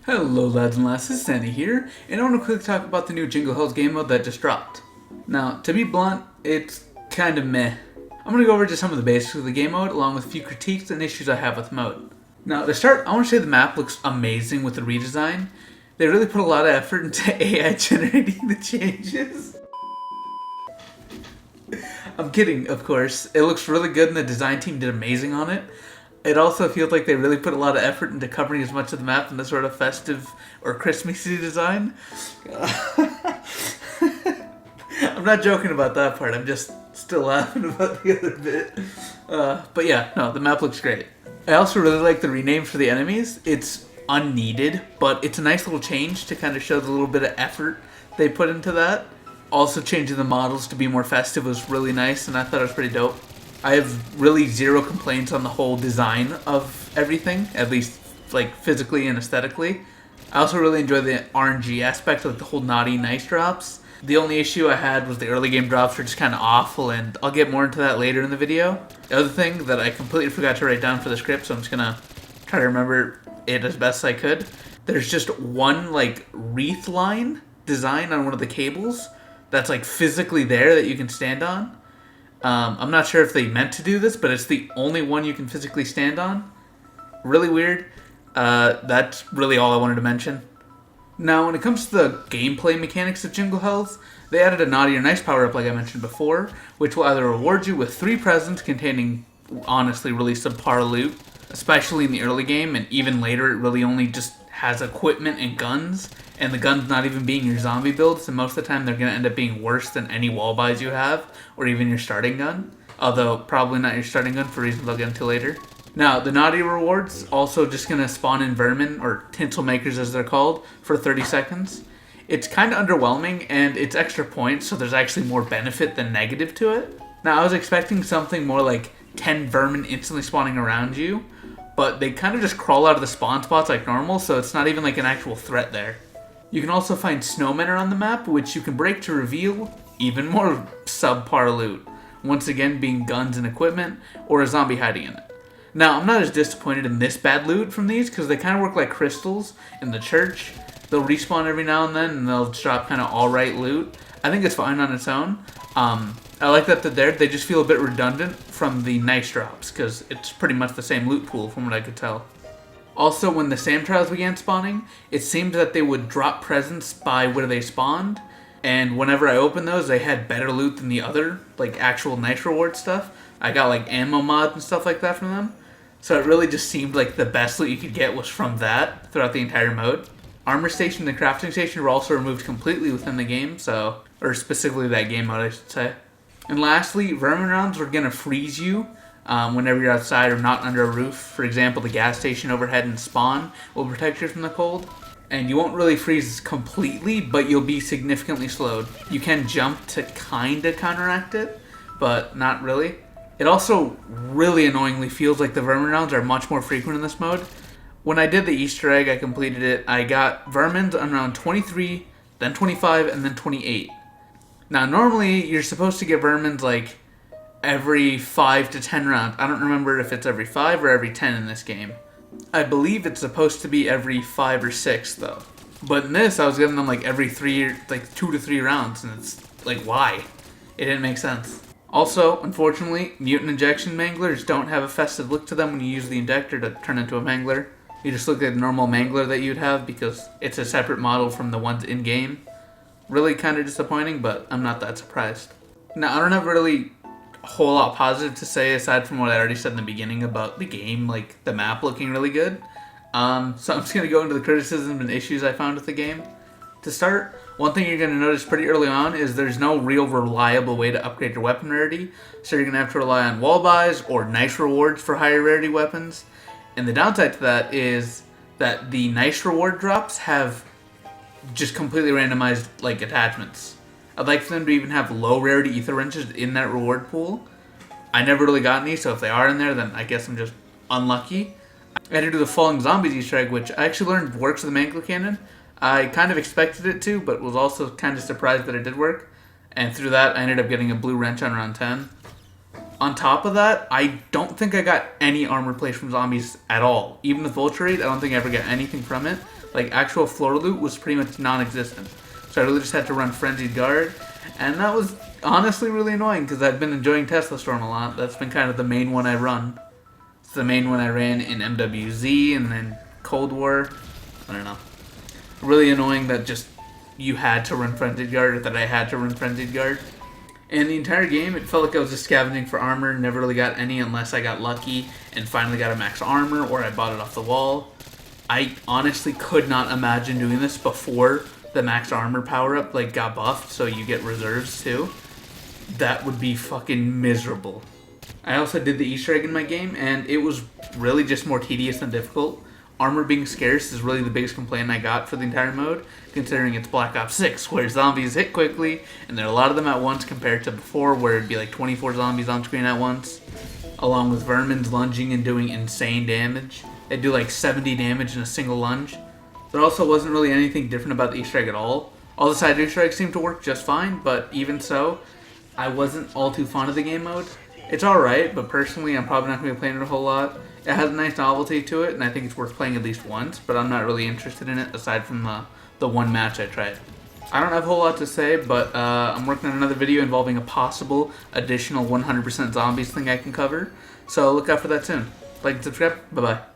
Hello lads and lasses, Sanythe here, and I want to quickly talk about the new Jingle HELLS game mode that just dropped. Now, to be blunt, it's kind of meh. I'm going to go over just some of the basics of the game mode, along with a few critiques and issues I have with the mode. Now, to start, I want to say the map looks amazing with the redesign. They really put a lot of effort into AI generating the changes. I'm kidding, of course. It looks really good and the design team did amazing on it. It also feels like they really put a lot of effort into covering as much of the map in a sort of festive or Christmassy design. I'm not joking about that part, I'm just still laughing about the other bit. But yeah, no, the map looks great. I also really like the rename for the enemies. It's unneeded, but it's a nice little change to kind of show the little bit of effort they put into that. Also changing the models to be more festive was really nice, and I thought it was pretty dope. I have really zero complaints on the whole design of everything, at least like physically and aesthetically. I also really enjoy the RNG aspect of the whole naughty nice drops. The only issue I had was the early game drops were just kind of awful, and I'll get more into that later in the video. The other thing that I completely forgot to write down for the script, so I'm just gonna try to remember it as best I could. There's just one like wreath line design on one of the cables that's like physically there that you can stand on. I'm not sure if they meant to do this, but it's the only one you can physically stand on. Really weird. That's really all I wanted to mention. Now, when it comes to the gameplay mechanics of Jingle HELLS, they added a naughty or nice power-up like I mentioned before, which will either reward you with 3 presents containing, honestly, really subpar loot, especially in the early game, and even later it really only just has equipment and guns, and the guns not even being your zombie builds, so most of the time they're going to end up being worse than any wall buys you have, or even your starting gun. Although, probably not your starting gun for reasons I'll get into later. Now, the naughty rewards also just going to spawn in vermin, or tinsel makers as they're called, for 30 seconds. It's kind of underwhelming, and it's extra points, so there's actually more benefit than negative to it. Now, I was expecting something more like 10 vermin instantly spawning around you, but they kind of just crawl out of the spawn spots like normal, so it's not even like an actual threat there. You can also find snowmen around the map, which you can break to reveal even more subpar loot. Once again, being guns and equipment, or a zombie hiding in it. Now, I'm not as disappointed in this bad loot from these, because they kind of work like crystals in the church. They'll respawn every now and then, and they'll drop kind of alright loot. I think it's fine on its own. I like that they're there. They just feel a bit redundant from the nice drops, because it's pretty much the same loot pool from what I could tell. Also, when the Sam trials began spawning, it seemed that they would drop presents by where they spawned, and whenever I opened those, they had better loot than the other, like actual nice reward stuff. I got like ammo mods and stuff like that from them. So it really just seemed like the best loot you could get was from that throughout the entire mode. Armor station and the crafting station were also removed completely within the game, or specifically that game mode I should say. And lastly, vermin rounds were going to freeze you whenever you're outside or not under a roof. For example, the gas station overhead and spawn will protect you from the cold. And you won't really freeze completely, but you'll be significantly slowed. You can jump to kinda counteract it, but not really. It also really annoyingly feels like the vermin rounds are much more frequent in this mode. When I did the Easter egg, I completed it, I got vermins on round 23, then 25, and then 28. Now normally you're supposed to get vermins like every 5 to 10 rounds. I don't remember if it's every 5 or every 10 in this game. I believe it's supposed to be every 5 or 6 though. But in this, I was getting them like every 2 to 3 rounds, and it's like, why? It didn't make sense. Also, unfortunately, mutant injection manglers don't have a festive look to them when you use the injector to turn into a mangler. You just look like a normal mangler that you'd have because it's a separate model from the ones in-game. Really kind of disappointing, but I'm not that surprised. Now, I don't have really a whole lot positive to say aside from what I already said in the beginning about the game, like the map looking really good. So I'm just going to go into the criticisms and issues I found with the game. To start, one thing you're going to notice pretty early on is there's no real reliable way to upgrade your weapon rarity, so you're going to have to rely on wall buys or nice rewards for higher rarity weapons. And the downside to that is that the nice reward drops have just completely randomized like attachments. I'd like for them to even have low rarity ether wrenches in that reward pool. I never really got any, so if they are in there, then I guess I'm just unlucky. I had to do the Falling Zombies Easter egg, which I actually learned works with the Mangler Cannon. I kind of expected it to, but was also kind of surprised that it did work. And through that, I ended up getting a blue wrench on round 10. On top of that, I don't think I got any armor plates from zombies at all. Even with Vulture Raid, I don't think I ever got anything from it. Like, actual floor loot was pretty much non-existent. So I really just had to run Frenzied Guard, and that was honestly really annoying because I've been enjoying Tesla Storm a lot. That's been kind of the main one I run. It's the main one I ran in MWZ and then Cold War. I don't know. Really annoying that just you had to run Frenzied Guard, or that I had to run Frenzied Guard. And the entire game, it felt like I was just scavenging for armor, never really got any unless I got lucky and finally got a max armor or I bought it off the wall. I honestly could not imagine doing this before the max armor power-up like got buffed, so you get reserves too. That would be fucking miserable. I also did the Easter egg in my game, and it was really just more tedious than difficult. Armor being scarce is really the biggest complaint I got for the entire mode, considering it's Black Ops 6, where zombies hit quickly, and there are a lot of them at once compared to before, where it'd be like 24 zombies on screen at once, along with vermins lunging and doing insane damage. They'd do like 70 damage in a single lunge. There also wasn't really anything different about the Easter egg at all. All the side Easter eggs seemed to work just fine, but even so, I wasn't all too fond of the game mode. It's alright, but personally I'm probably not going to be playing it a whole lot. It has a nice novelty to it, and I think it's worth playing at least once, but I'm not really interested in it aside from the one match I tried. I don't have a whole lot to say, but I'm working on another video involving a possible additional 100% zombies thing I can cover, so look out for that soon. Like and subscribe. Bye-bye.